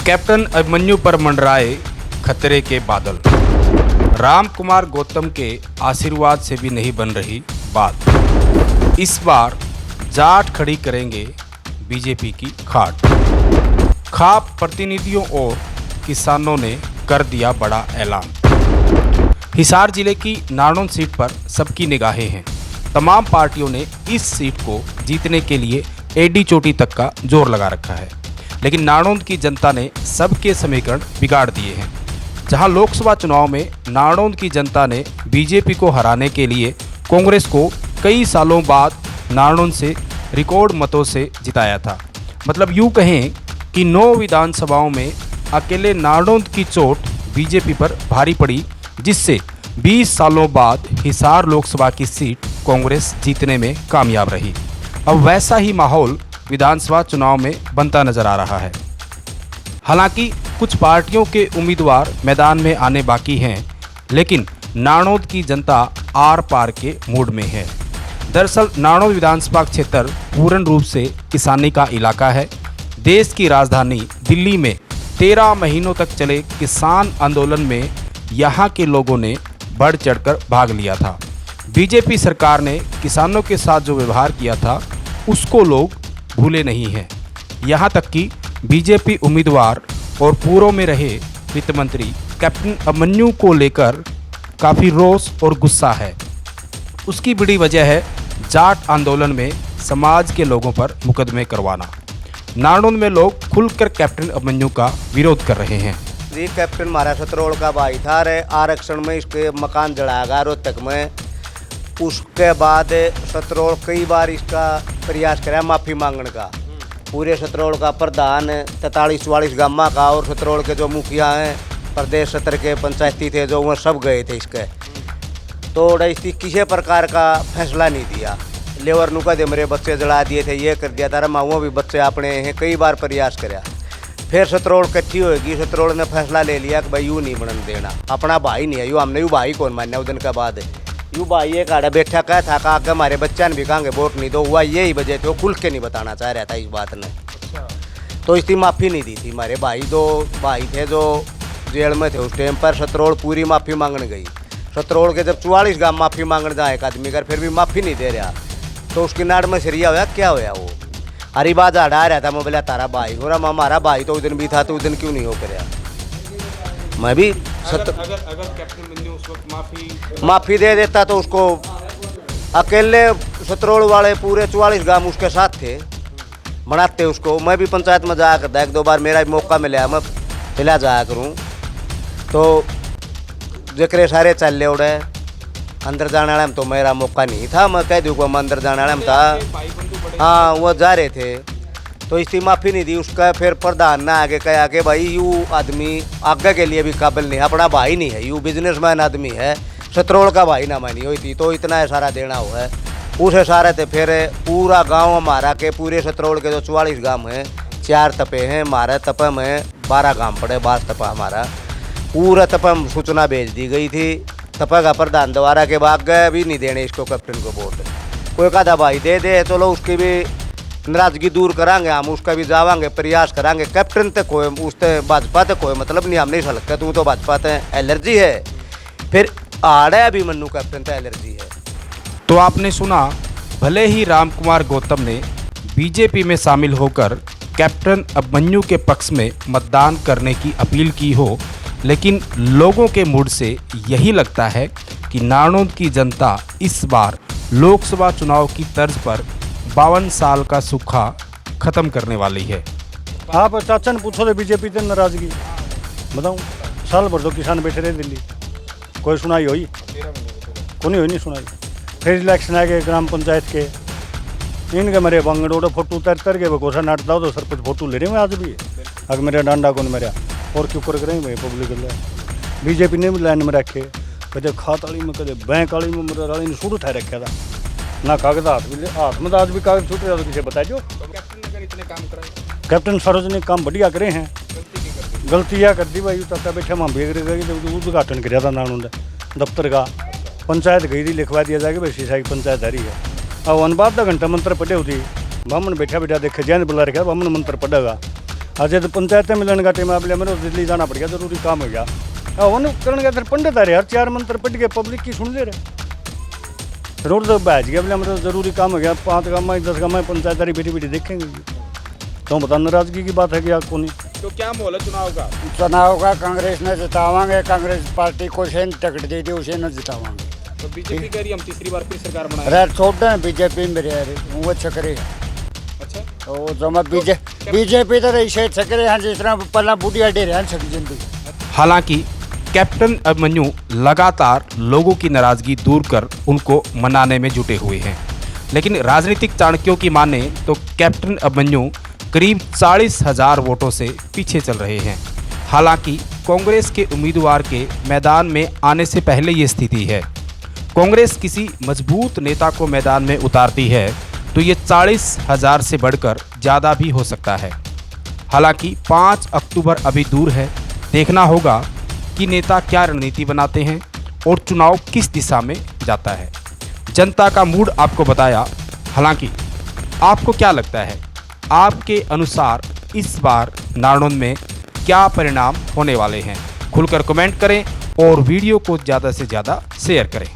Captain Abhimanyu पर मंडराए खतरे के बादल। राम कुमार गौतम के आशीर्वाद से भी नहीं बन रही बात। इस बार जाट खड़ी करेंगे बीजेपी की खाट। खाप प्रतिनिधियों और किसानों ने कर दिया बड़ा ऐलान। हिसार जिले की नारनौंद सीट पर सबकी निगाहें हैं। तमाम पार्टियों ने इस सीट को जीतने के लिए एडी चोटी तक का जोर लगा रखा है, लेकिन नारनौंद की जनता ने सबके समीकरण बिगाड़ दिए हैं। जहां लोकसभा चुनाव में नारनौंद की जनता ने बीजेपी को हराने के लिए कांग्रेस को कई सालों बाद नारनौंद से रिकॉर्ड मतों से जिताया था। मतलब यूँ कहें कि 9 विधानसभाओं में अकेले नारनौंद की चोट बीजेपी पर भारी पड़ी, जिससे 20 सालों बाद हिसार लोकसभा की सीट कांग्रेस जीतने में कामयाब रही। अब वैसा ही माहौल विधानसभा चुनाव में बनता नजर आ रहा है। हालांकि कुछ पार्टियों के उम्मीदवार मैदान में आने बाकी हैं, लेकिन नारनौंद की जनता आर पार के मूड में है। दरअसल नारनौंद विधानसभा क्षेत्र पूर्ण रूप से किसानी का इलाका है। देश की राजधानी दिल्ली में 13 महीनों तक चले किसान आंदोलन में यहाँ के लोगों ने बढ़ चढ़कर भाग लिया था। बीजेपी सरकार ने किसानों के साथ जो व्यवहार किया था उसको लोग भूले नहीं हैं। यहाँ तक कि बीजेपी उम्मीदवार और पूर्व में रहे वित्त मंत्री कैप्टन अभिमन्यु को लेकर काफ़ी रोष और गुस्सा है। उसकी बड़ी वजह है जाट आंदोलन में समाज के लोगों पर मुकदमे करवाना। नारनौंद में लोग खुलकर कैप्टन अभिमन्यु का विरोध कर रहे हैं। जी, कैप्टन हमारा सतरोड़ का भाई था रे। आरक्षण में इसके मकान जलाएगा रोहतक में। उसके बाद सतरोड़ कई बार इसका प्रयास करा माफ़ी मांगने का। पूरे सतरोड़ का प्रधान 43-44 गामा का और सतरोड़ के जो मुखिया हैं, प्रदेश सत्र के पंचायती थे जो, वह सब गए थे इसके। तो इसकी किसी प्रकार का फैसला नहीं दिया। लेवर नुका दे मेरे बच्चे जला दिए थे, ये कर दिया था। माओ भी बच्चे अपने हैं, कई बार प्रयास कराया। फिर सतरोड़ इकट्ठी होगी, सतरोड़ ने फैसला ले लिया कि भाई यूँ नहीं बनने देना। अपना भाई नहीं है यूँ, हमने यूँ भाई कौन मानना। उस दिन के बाद यूँ भाई एक आड़ा बैठा कहा था कहा कि हमारे बच्चा ने भी कहेंगे वोट नहीं दो। हुआ यही वजह थे, वो खुल के नहीं बताना चाह रहा था इस बात ने। तो इसकी माफ़ी नहीं दी थी। हमारे भाई 2 भाई थे जो जेल में थे उस टाइम पर। सतरोड़ पूरी माफ़ी मांगने गई। सतरोड़ के जब 44 गाँव माफ़ी मांगने जाए एक आदमी का, फिर भी माफ़ी नहीं दे रहा। तो उसकी नाड़ में सरिया होया क्या होया वो हरी बात हटा रहा था। मैं बोला तारा भाई हो रहा, हमारा भाई तो उस दिन भी था, तो उस दिन क्यों नहीं हो कर। मैं भी अगर कैप्टन अभिमन्यु उस वक्त माफ़ी दे देता तो उसको अकेले सतरोड़ वाले पूरे 44 गांव उसके साथ थे, बनाते उसको। मैं भी पंचायत में जाया करता, 1-2 बार मेरा भी मौका मिला, मैं फिलहाल जाया करूँ। तो जकरे सारे चल उड़े अंदर जाने वाले में तो मेरा मौका नहीं था। मैं कह दूँ मैं अंदर जाने वाले में था। हाँ, वो जा रहे थे तो इसकी माफ़ी नहीं दी। उसका फिर प्रधान ने आगे कहा कि भाई यूँ आदमी आगे के लिए भी काबिल नहीं, अपना भाई नहीं है, यूँ बिजनेसमैन आदमी है, सतरोड़ का भाई ना मानी हुई थी। तो इतना इशारा देना हुआ है। उस इशारे थे फिर पूरा गांव हमारा के पूरे सतरोड़ के जो 44 गांव हैं, 4 तपे हैं हमारे तपे में, 12 गांव पड़े, 12 तपा हमारा। पूरा तपा में सूचना भेज दी गई थी। तपा का प्रधान द्वारा के बाद गए भी नहीं देने इसको कैप्टन को वोट। कोई कहा भाई दे दे, तो लोग उसकी भी नाराजगी दूर करांगे, हम उसका भी जावांगे, प्रयास करांगे। कैप्टन तक कोई उससे भाजपा तक कोई मतलब नहीं, हम नहीं सकते। तू तो भाजपा तक एलर्जी है, फिर आड़े अभिमन्यु कैप्टन तक एलर्जी है। तो आपने सुना, भले ही राम कुमार गौतम ने बीजेपी में शामिल होकर कैप्टन अभिमन्यु के पक्ष में मतदान करने की अपील की हो, लेकिन लोगों के मूड से यही लगता है कि नारनौंद की जनता इस बार लोकसभा चुनाव की तर्ज पर 52 साल का सूखा खत्म करने वाली है। आप चाचा ने पूछो तो बीजेपी से नाराजगी बताऊँ। साल भर तो किसान बैठे रहे दिल्ली, कोई सुनाई हुई को नहीं सुनाई। फिर इलेक्शन आ गए ग्राम पंचायत के, इनके मेरे बंगड़ोड़े फोटो तर के घोषणा नाटता हो तो सर कुछ फोटो ले रहे हैं आज भी। अगर मेरा डांडा कौन मेरा और क्यों कर रहे हैं पब्लिक बीजेपी ने भी लाइन में रखे, कदे खात वाली में कदे बैंक वाली में मेरा वाली ने शुरू था रखा था ना। कागज हाथ में आज भी कागज छूट रहा तो किसे बताए जो। कैप्टन सार्वजनिक काम बढ़िया करे हैं, गलती यह कर दी भाई। चाचा बैठे वहाँ भेज रहे थे, उद्घाटन कराया था नारनौंद दफ्तर का। पंचायत गई थी, लिखवा दिया जाएगा भाई शीशा की पंचायत आ रही है। अब 1 बार 2 घंटा मंत्र पढ़े होती, ब्राह्मण बैठा बैठा देखे जैन बुला रखा, ब्राह्मण मंत्र पढ़ेगा। आज तो पंचायतें मिलने का टाइम आपने मेरे दिल्ली जाना पड़ गया, जरूरी काम हो गया। वन करण के पंडित आ रहे यार, 4 मंत्र पढ़ के पब्लिक की सुन ले रहे। रोड तो बहज गया, बोले मतलब जरूरी काम हो गया, 5 गाँव 10 गाँव में पंचायतारी बेटी बेटी देखेंगे। तो बता नाराजगी की बात है कि आप कौन? तो क्या माहौल है चुनाव का? चुनाव का कांग्रेस ने जितावांगे, कांग्रेस पार्टी को से टिकट दे दी उसे न जितावांगे। तो बीजेपी कह रही हम तीसरी बार फिर सरकार बनाए। अरे छोड़ दें बीजेपी में रहे वो अच्छा करे। अच्छा, तो जो मैं बीजेपी तो रही से अच्छा करे हैं, जिस तरह पहला बूढ़िया डे रहे सभी जिंदगी। हालांकि कैप्टन अभिमन्यु लगातार लोगों की नाराजगी दूर कर उनको मनाने में जुटे हुए हैं, लेकिन राजनीतिक चाणक्यों की माने तो कैप्टन अभिमन्यु करीब 40,000 वोटों से पीछे चल रहे हैं। हालांकि कांग्रेस के उम्मीदवार के मैदान में आने से पहले ये स्थिति है। कांग्रेस किसी मजबूत नेता को मैदान में उतारती है तो ये 40,000 से बढ़कर ज़्यादा भी हो सकता है। हालांकि 5 अक्टूबर अभी दूर है, देखना होगा कि नेता क्या रणनीति बनाते हैं और चुनाव किस दिशा में जाता है। जनता का मूड आपको बताया। हालांकि आपको क्या लगता है, आपके अनुसार इस बार नारनौंद में क्या परिणाम होने वाले हैं? खुलकर कमेंट करें और वीडियो को ज़्यादा से ज़्यादा शेयर करें।